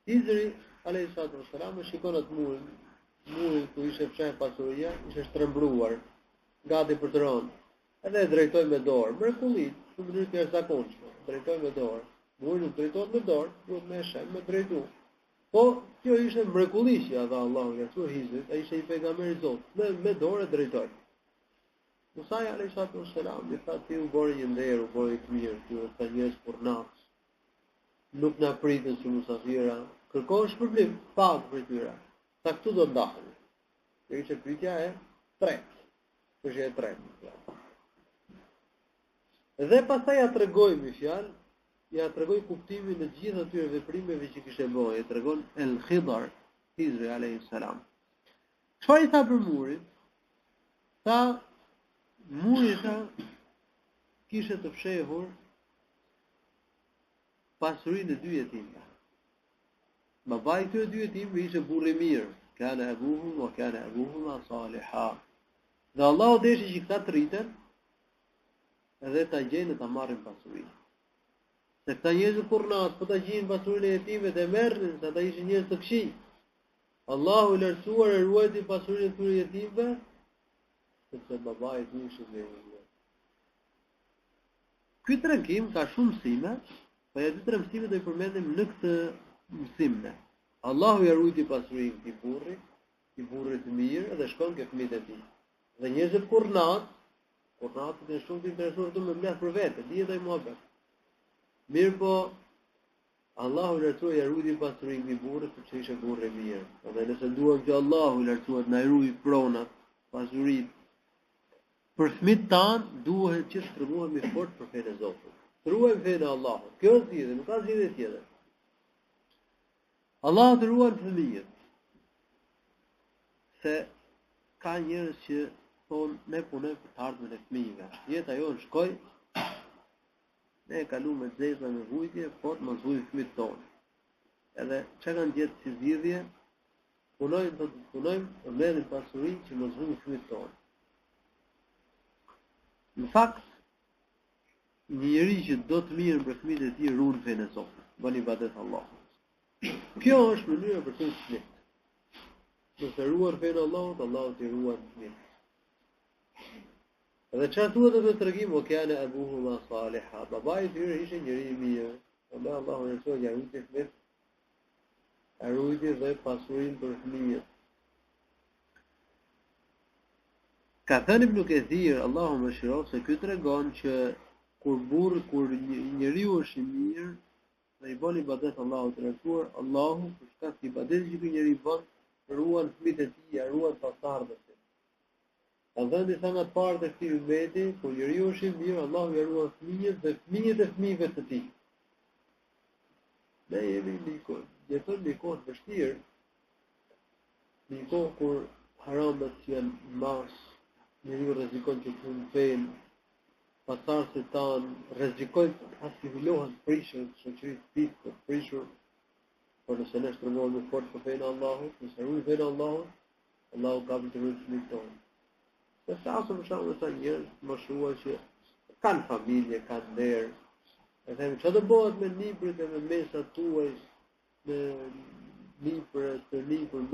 Hizri alayhi salatu wassalam shikon atë murin ku ishte fshehur pasuria, ishte shtrembruar, gati për të rënë. Edhe e drejtoi me dorë, mrekullit, në mënyrë të jashtëzakonshme, drejtoi me dorë. Muri nuk drejtohet me dorë, duhet me shem, me drejtu. Po, kjo ishte mrekullisja dha Allahu Jesu Hizrit, ai ishte I pejgamberit Zot, me dorë e drejtoi. Musa alayhi salatu wassalam I tha ti u bori një nder, u bori të mirë, ti u tha njerëz kurnat. Nuk na pritën si musafira, kërkohesh shpërblim, pak për tyre. Ta këtu do ndahemi. Kjo ishte pyetja e tretë. Është e tretë. Dhe pastaj ja tregoi me fjalë, ja tregoi kuptimin e gjithë atyre veprimeve që kishte bërë, ja tregon El-Khidr, Hizri alayhi salam. Çfarë I tha për murin? Tha muri kishte të fshehur pasurinë e dy jetimëve. Babai këtyre dy jetimëve ishte burr I mirë, kana abuhum wa kana abuhuma saliha. Dhe Allahu deshi që këta të rriten edhe ta gjejnë ta marrin pasurinë. Se këta njerëz kurnat, po ta gjejnë pasurinë e jetimëve dhe merrin, se ata ishin njerëz të këqij. Allahu I lartësuar e ruajti pasurinë e këtyre jetimëve, sepse babai I ishte I mirë. Ky tregim ka shumë mësime, po ja dy tre mësime do I përmendim në këtë mësim. Allahu ja ruajti pasurinë I burrit të mirë dhe shkon ke fëmijët e tij. Dhe njerëzit kurnat janë shumë të interesuar të më mbledh për vete, dihet ai muhabet. Mirë po, Allahu lartësuar ja ruajti pasurinë I burrit, sepse ishte burr I mirë. Dhe nëse duam që Allahu lartësuar na ruaj pronat, pasurinë, për fëmijët tanë duhet që të treguhemi fort për fenë e Zotit. Të ruajmë fenë e Allahut. Kjo është zgjidhje, nuk ka zgjidhje tjetër. Allahu të ruan fëmijët. Se ka njerëz që thonë ne punojmë për të ardhmen e fëmijëve. Jeta jonë shkoi, ne kaluam me zeza me vujtje, po të mos vujë fëmijët tonë. Edhe çka kanë gjetë si zgjidhje, punojmë, mbledhim pasurinë që mos vujë fëmijët tonë. Në fakt, një njeri që do të mirë për fëmijët e tij ruan fenë e Zotit, bën ibadet Allahut. Kjo është mënyra për të fëmijët. Nëse ruar fenë Allahut, Allahu t'i ruan fëmijët. Edhe çfarë thuhet në këtë tregim, o kana abuhuma saliha, babai I tyre ishte njeri I mirë. Prandaj Allahu mëson ja ruajti fëmijët, e ruajti dhe pasurinë për fëmijët. Ka thënë Ibn Kathir, Allahu më shiroj, se ky tregon që kur njeriu është I mirë dhe I bën ibadet Allahut të lartësuar, Allahu për shkak të ibadetit që ky njeri bën, ruan fëmijët e tij, ruan pasardhët. Ka dhënë disa nga të parë të këtij ummeti, kur njeriu është i mirë, Allahu ja ruan fëmijët dhe fëmijët e fëmijëve të tij. Ne jemi jetojmë në një kohë të vështirë, një kohë kur haramat janë mas, njeriu rrezikon që punë fenë, pasardhësit tanë rrezikojnë të asimilohen prishur të shoqërisë të prishur, por nëse ne shtrëngohemi fort për fenë Allahut, nëse ruajmë fenë Allahut, Allahu ka të ruajë fëmijët tonë. Se sa për shkakun sa njerëz më shuar që kanë familje, kanë nder, e themi çfarë do bëhet me librit e me mesat tuaj, me libra, të libër,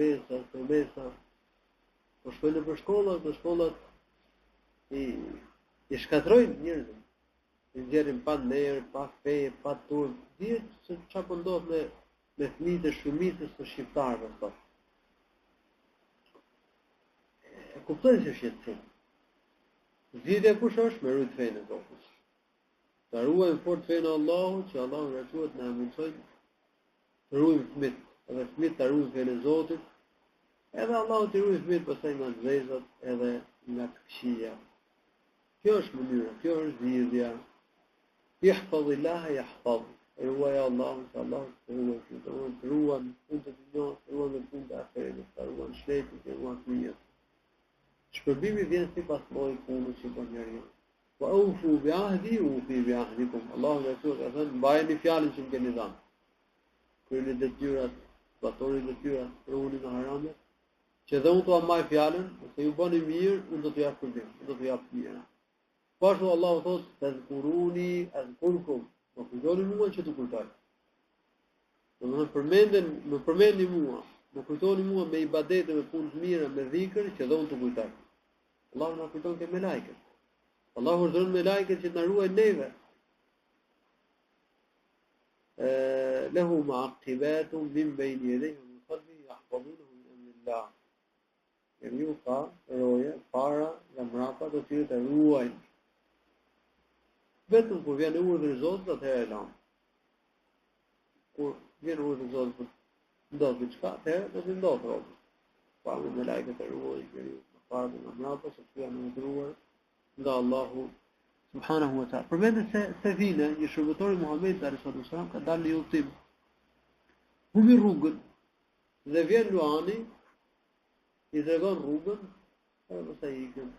mesa, po shkojnë për shkollat i shkatrojnë njerëzit. I nxjerrin pa nder, pa fe, pa turp. Dihet se çfarë po ndodh me fëmijët e shumicës së shqiptarëve sot. E kuptoj se shqetësim. Zgjidhja kush është? Me rujt fenë e Zotit. Ta ruajmë fort fenë e Allahut, që Allahu na ruajë na mundsojë të ruajmë fëmijët, edhe fëmijët ta ruajnë fenë e Zotit, edhe Allahu të ruajë fëmijët pastaj nga nxezat edhe nga të këqija. Kjo është mënyra, kjo është zgjidhja. Ihfazillaha yahfaz. Ruaj Allahun, se Allahu të ruan punë të dunjos, të ruan punë të ahiretit, të ruan shletin, të ruan fëmijët. Shpërbimi vjen sipas llojit punës që bën njeriu. Wa ufu bi ahdi ufi bi ahdikum. Allahu na thot, mbajeni fjalën që më keni dhënë. Kryeni detyrat, zbatoni detyrat, ruani nga haramet, që dhe unë t'u mbaj fjalën, se ju bëni mirë, unë do t'ju jap shpërbim, unë do t'ju jap mirë. Po ashtu Allahu thot, tazkuruni azkurkum. Më kujtoni mua që t'u kujtoj. Domethënë më përmendni mua, më kujtoni mua me ibadete, me punë të mira, me dhikr, që dhe unë t'u kujtoj. Allahu na kujton ke me lajket. Allahu urdhëron me lajket që të na ruajnë neve. Lehu mu'aqibatun min bayni yadayhi wa min khalfihi yahfazunahu min amrillah. Njeriu ka roje para dhe mbrapa të cilët e ruajnë. Vetëm kur vjen urdhri i Zotit, atëherë e lan. Kur vjen urdhri i Zotit, ndodh diçka, atëherë do të ndodhë rrobat. Pa me lajket e ruajnë njeriu para dhe mbrapa, sepse janë urdhëruar nga Allahu subhanahu wa ta'ala. Përmendet se vine, një shërbëtor i Muhamedit sallallahu alaihi wasallam ka dalë në udhtim. Humbi rrugën dhe vjen Luani, i tregon rrugën, edhe pastaj ikën.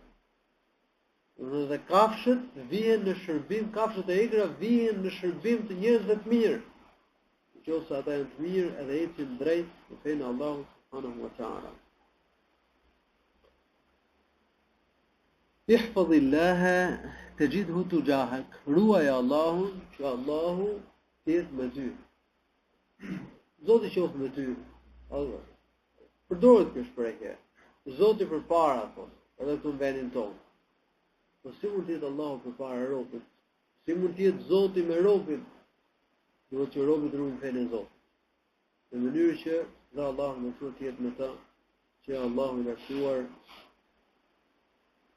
Dhe kafshët vijnë në shërbim, kafshët e egra vijnë në shërbim të njerëzve të mirë. Nëse ata janë të mirë, edhe ecin drejt në fenë e Allahut subhanahu wa ta'ala. Ihfazillaha tajidhu tujahak. Ruaj Allahun, që Allahu të jetë me ty. Zoti qoftë me ty. Allah. Përdoret kjo shprehje. Zoti përpara thon, edhe këtu në vendin tonë. Po si mund të jetë Allahu përpara robit? Si mund të jetë Zoti me robin? Duhet që robi të ruajë fenë e Zotit. Në mënyrë që dhe Allahu më të jetë me ta, që Allahu i lëshuar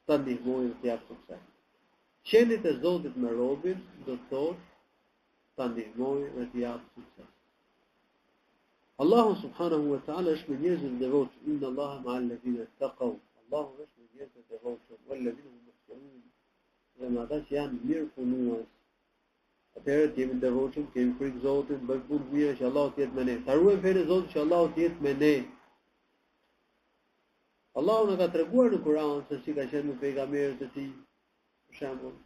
ta ndihmojë dhe të japë sukses. Qenit e Zotit me robin do të thotë ta ndihmojë dhe të japë sukses. Allahu subhanahu wa ta'ala është me njerëzit e devotshëm. Inna Allaha ma'al ladhina taqaw. Allahu është me njerëzit e devotshëm, wal ladhina hum muhsinun. Dhe me ata që janë mirë punues. Atëherë të jemi devotshëm, kemi frikë Zotit, bëjmë punë të mira që Allahu të jetë me ne. Ta ruajmë fenë e Zotit që Allahu të jetë me ne. Allahu na ka treguar në Kur'an se si ka qenë me pejgamberët e tij. Për shembull,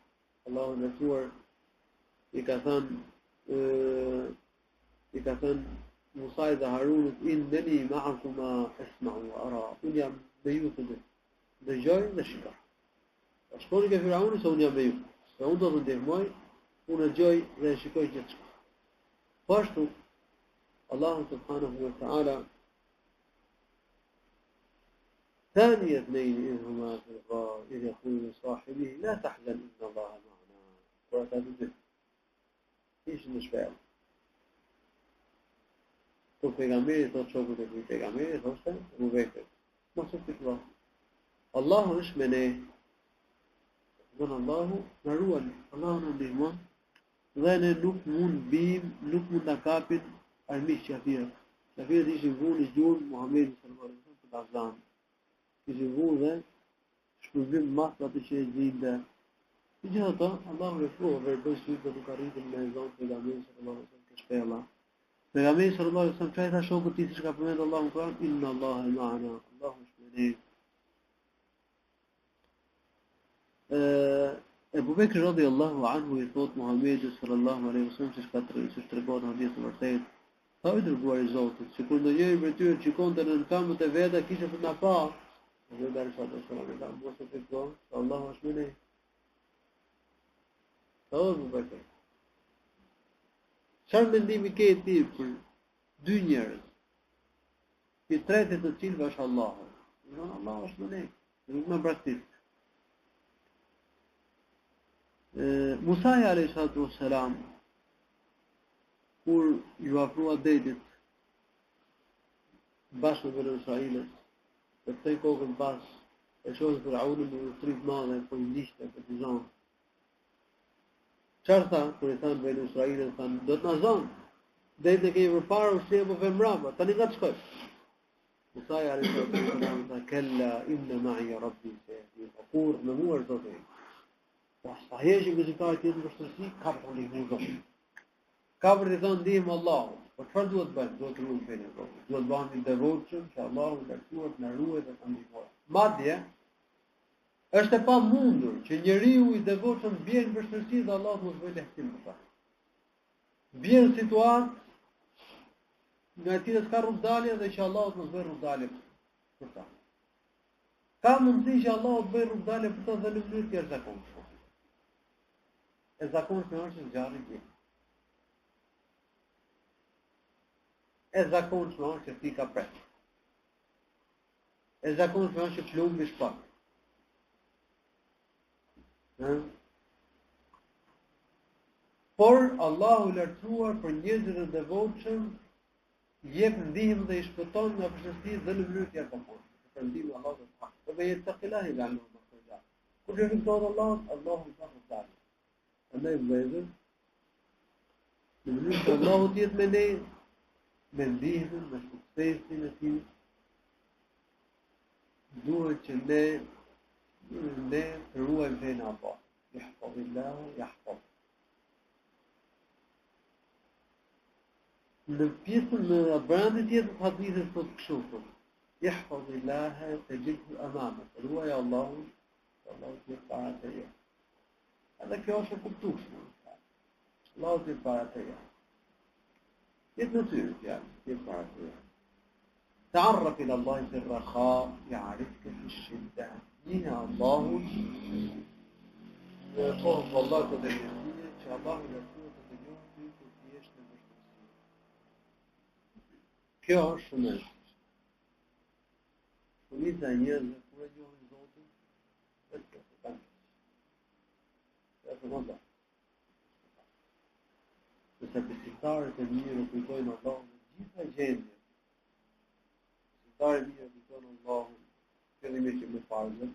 Allahu në thuar i ka thënë Musa dhe Harunit, inneni ma'akuma asma'u wa ara. Unë jam me ju të dy. Dëgjoj dhe shikoj. Shkoni ke Firauni se unë jam me ju. Se unë do të ndihmoj, unë dëgjoj dhe shikoj gjithçka. Po ashtu Allahu subhanahu wa ta'ala ثاني اثنين إذ هما في الغار إذ يقول لصاحبه لا تحزن إن الله معنا. Kur ata dy ishin në shpellë. Kur pejgamberi thotë shokut e tij, pejgamberi thoshte Ubejt, mos u fikro. Allahu është me ne. Don Allahu na ruan, Allahu na ndihmon dhe ne nuk mund ta kapin armiq qafirët. Qafirët ishin vunë gjurmë Muhamedit sallallahu alaihi wasallam për Bazan. Ishin vunë dhe shpërblim mas atë që e zinte. Të gjitha ato, Allahu e frua verboj sytë dhe nuk arritën me zonë pejgamberin sallallahu alaihi wasallam ke shtella. Pejgamberi sallallahu alaihi wasallam çai tha shokut tij siç ka përmendur Allahu në Kur'an, inna Allaha ma'ana, Allahu është me ne. Ebu Bekri radhiyallahu anhu i thot Muhamedit sallallahu alaihi wasallam siç tregon hadith i vërtetë. Tha i dërguar i Zotit, sikur ndonjëri prej tyre shikonte në këmbët e veta kishte për na pa. Dhe deri sa të thonë, "Da mos e fikon, se Allahu është me ne." Ebu Bekri. Çfarë mendimi ke ti për dy njerëz? I treti të cilëve është Allahu. Allahu është me ne. Nuk më braktis. Musa alayhi salatu wassalam kur ju afrua detit bashkë me Israilit, të këtej kokën pas, e shohë Firaunin me ushtri të madhe, po i liqte për të zonë. Çfarë tha, kur i thanë Beni Israilit, thanë, do të na zonë, detit e kemi përpara, ushtri po vem mbrapa, tani nga të shkoj. Musa alayhi salatu wassalam tha, kella, inna ma'i rabbi sayahdin, kur në mua është Zoti im. Sa herë që gëzitari tjetë në vështërsi, ka për të ndihmu Zotin. Ka për të thënë ndihmë Allahu. Por çfarë duhet bëjmë? Duhet të luajmë fenë e Zotit. Duhet bëhemi të devotshëm që Allahu të lartësuar të na ruajë dhe të ndihmojë. Madje është e pamundur që njeriu i devotshëm bjen në vështirësi dhe Allahu mos bëjë lehtim për ta. Bjen në situatë nga e cilës ka rrugdalje dhe që Allahu mos bëjë rrugdalje për ta. Ka mundësi që Allahu të bëjë rrugdalje për ta dhe në mënyrë të jashtëzakonshme. E zakonshme është zjarri i tij. E zakonshme është që ti ka pret. E zakonshme është që plumbi shpak. Por Allahu i lartësuar për njerëzit e devotshëm jep ndihmë dhe i shpëton nga vështirësitë dhe në mënyrë të jashtëzakonshme. Për ndihmën e Allahut të hak. Dhe yettaqillahi ya'lamu ma yasha. Kur ju thotë Allahu i ka thënë. Andaj vëllezër, në mënyrë që Allahu të jetë me ne, me ndihmën, me suksesin e tij, duhet që ne të ruajmë fenë e Allahut. Yahfazillahu yahfaz. Në pjesën në brandi tjetër të hadithit thotë kështu: Yahfazillahu tajidhu amamak. Ruaj Allahun, Allahu të jetë para teje. Edhe kjo është e kuptueshme. Allahu të jetë para teje. Jetë natyrë, jetë para teje. تعرف إلى الله في الرخاء يعرفك في الشدة. Njëna Allahun kohë vëllat të dërgjësie që Allah i lërtuar të dërgjësion ty kur ti jesh në vështirësi. Kjo është shumë e rëndësishme. Shumica e njerëzve kur e njohin Zotin, vetë kjo të kanë. Ja të mënda. Nëse besimtarët e mirë kujtojnë Allahun në gjitha gjendjet, besimtarët e mirë kujtojnë Allahun fillimisht me farzët,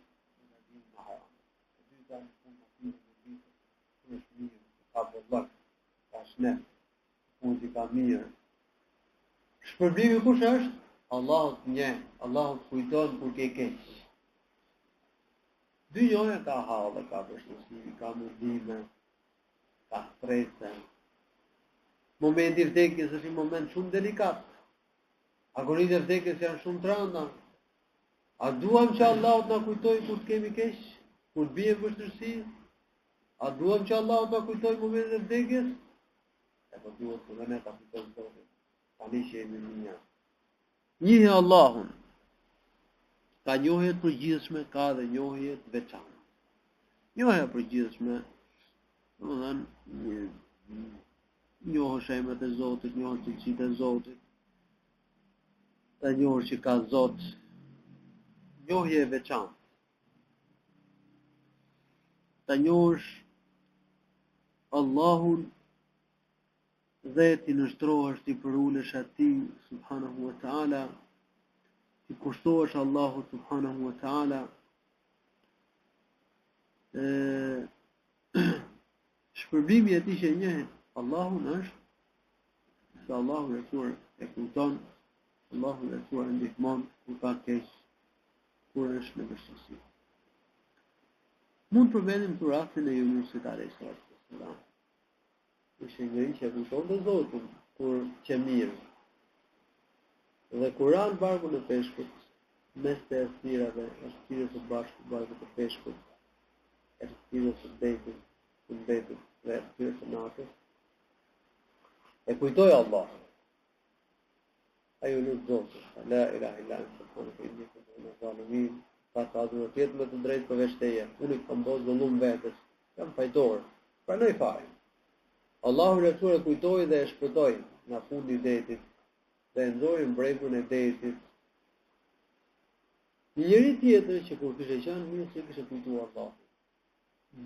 në dinë në haram. E dyta në punë të mirë, kur është mirë, ka bollak, ka shnet, punë që ka mirë. Shpërblimi kush është? Allahu të njeh, Allahu të kujton kur ke keq. Dy njohja ka hallë, ka vështirësi, ka mundime, ka strese. Momenti i vdekjes është një moment shumë delikat. Agonitë e vdekjes janë shumë të rënda. A duam që Allahu të na kujtojë kur të kemi keq, kur bie vështirësi? A duam që Allahu të na kujtojë momentin e vdekjes? Apo duhet të ne ta kujtojmë Zotin? Tani që jemi në një. Njëhi Allahun. Ka njohje të përgjithshme, ka dhe njohje të veçantë. Njohja e përgjithshme, domethënë, njohësh emrat e Zotit, njohësh cilësitë e Zotit. Ta njohësh që ka Zot. Njohje e veçantë. Ta njohësh Allahun dhe ti nështrohesh, ti përulesh atij subhanahu wa ta'ala, ti kushtohesh Allahu subhanahu wa ta'ala, shpërbimi i tij që njehet Allahun është se Allahu e kujton, Allahu e ndihmon kur ka keq, kur është në vështirësi. Mund përmendim të rastin e Yunusit alayhis salam. Ishte njëri që kujtonte Zotin kur që mirë. Dhe kur ran barku në peshkut, mes të errësirave, errësirës së bashku barku të peshkut, errësirës së detit, të mbetit dhe errësirës së natës, e kujtoi Allah. Ajo lut Zotit, la ilaha illa anta subhanaka inni kuntu minaz zalimin. Ta duhet të jetë më të drejtë përveç teje. Unë kam bërë zullum vetes, kam fajtor. Pranoj fare. Allahu Resul e kujtoi dhe e shpëtoi nga fundi i detit dhe e nxori mbregun e detit. Njëri tjetër që kur kishte qenë mirë se kishte kujtuar Allah.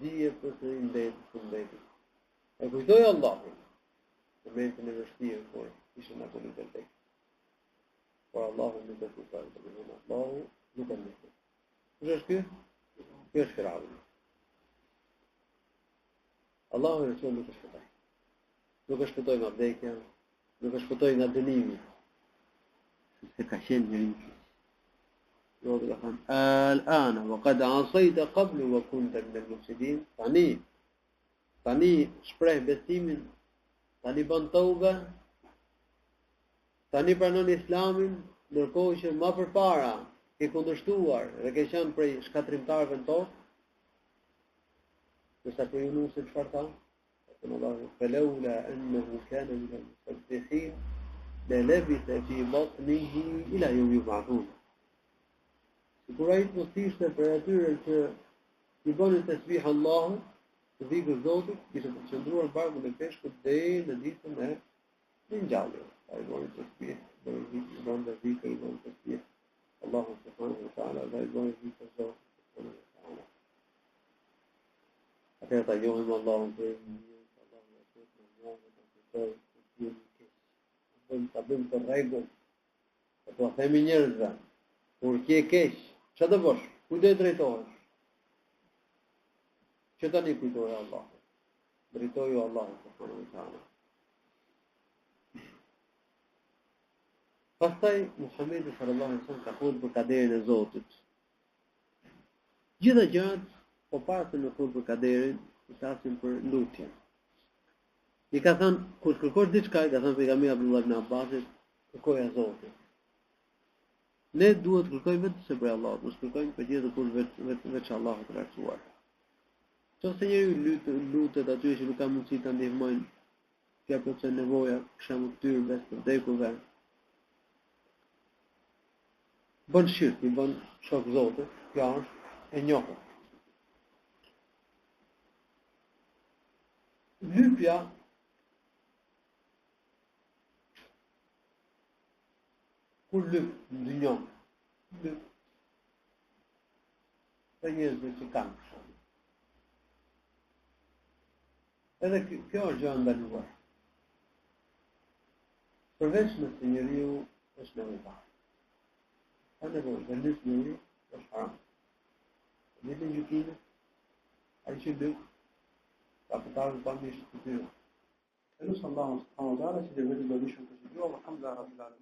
Dije për të ndetit të ndetit. E kujtoi Allahu. Në momentin e vështirë kur ishte në politë tek. Por Allahu nuk e kujtoi, domethënë Allahu nuk e njeh. Kush është ky? Ky është Firauni. Allahu Resul nuk e shpëtoi. Nuk e shpëtoi nga vdekja, nuk e shpëtoi nga dënimi. Se ka qenë njëri i keq. Zotë ka thënë, al-ana wa qad asayta qablu wa kunta min al-mufsidin. Tani shpreh besimin, tani bën tobe, tani pranon Islamin, ndërkohë që më përpara ke kundërshtuar dhe ke qenë prej shkatrimtarëve në tokë. Nësa për Yunusin çfarë tha? Allahu falaula annahu kana min al-musabbihin la labitha fi batnihi ila yawmi yub'athun. Kur ai mos ishte për atyre që i bënin tasbih Allahu, të dhikë Zotit, kishte të qëndruar barku në peshkut deri në ditën e ringjalljes. Ai bëri tasbih, bëri tasbih. Allahu subhanahu wa ta'ala dhe i bëri dhikë Zotit subhanahu wa ta'ala. Atëherë ta njohim Allahun për ta bëjmë të rregull. Po themi njerëzve, kur ke keq, ç'a do bësh? Ku do të drejtohesh? Që tani kujtoje Allah. Drejtoju Allah subhanahu wa ta'ala. Pastaj Muhamedi sallallahu alaihi wasallam ka folur për kaderin e Zotit. Gjitha gjërat po para se të folë për kaderin, i flasim për lutjen. I ka thënë, kur kërkosh diçka, i ka thënë pejgamberi Abdullah ibn Abbasit, kërkoja Zotit. Ne duhet kërkojmë vetëm se për Allah, mos kërkojmë për tjetër kur veç Allahut të lartësuar. Nëse njeriu lutet aty që nuk ka mundësi ta ndihmojnë, ka përse nevoja, për shembull tyrbe, të vdekurve. Bën shirk, i bën shok Zotit, kjo është e njohur. Lypja kur lyp në dynjë, lyp të njerëzve që kanë shumë. Edhe kjo është gjë ndaluar. Përveç nëse njeriu është nevojtar. Ka nevojë të lyp njeriu është haram. Në të gjykimit, ai që lyp kapitalin pa mishë të tyre. Allahu subhanahu wa ta'ala që dhe vetë do vishën të gjithua, alhamdulillah rabbil alamin.